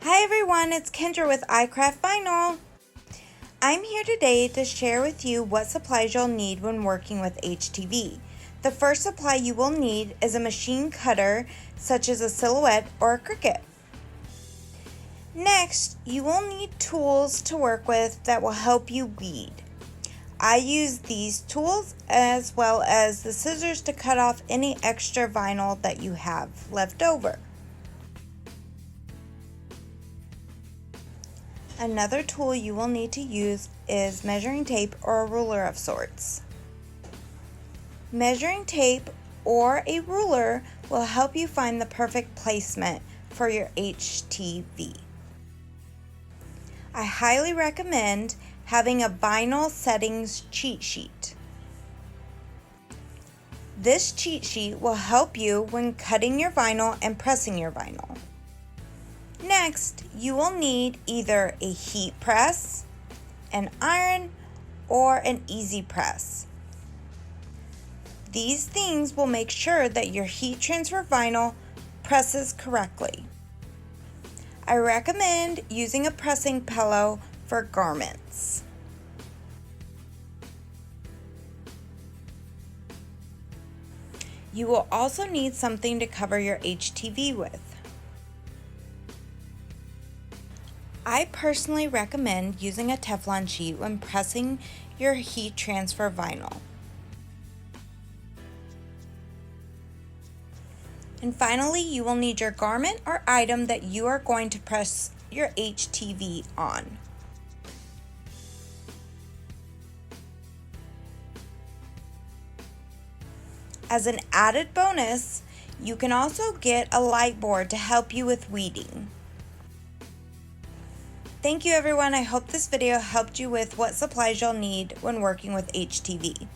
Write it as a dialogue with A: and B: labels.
A: Hi everyone, it's Kendra with iCraftVinyl. I'm here today to share with you what supplies you'll need when working with HTV. The first supply you will need is a machine cutter, such as a silhouette or a Cricut. Next, you will need tools to work with that will help you weed. I use these tools as well as the scissors to cut off any extra vinyl that you have left over. Another tool you will need to use is measuring tape or a ruler of sorts. Measuring tape or a ruler will help you find the perfect placement for your HTV. I highly recommend having a vinyl settings cheat sheet. This cheat sheet will help you when cutting your vinyl and pressing your vinyl. Next, you will need either a heat press, an iron, or an easy press. These things will make sure that your heat transfer vinyl presses correctly. I recommend using a pressing pillow for garments. You will also need something to cover your HTV with. I personally recommend using a Teflon sheet when pressing your heat transfer vinyl. And finally, you will need your garment or item that you are going to press your HTV on. As an added bonus, you can also get a light board to help you with weeding. Thank you everyone. I hope this video helped you with what supplies you'll need when working with HTV.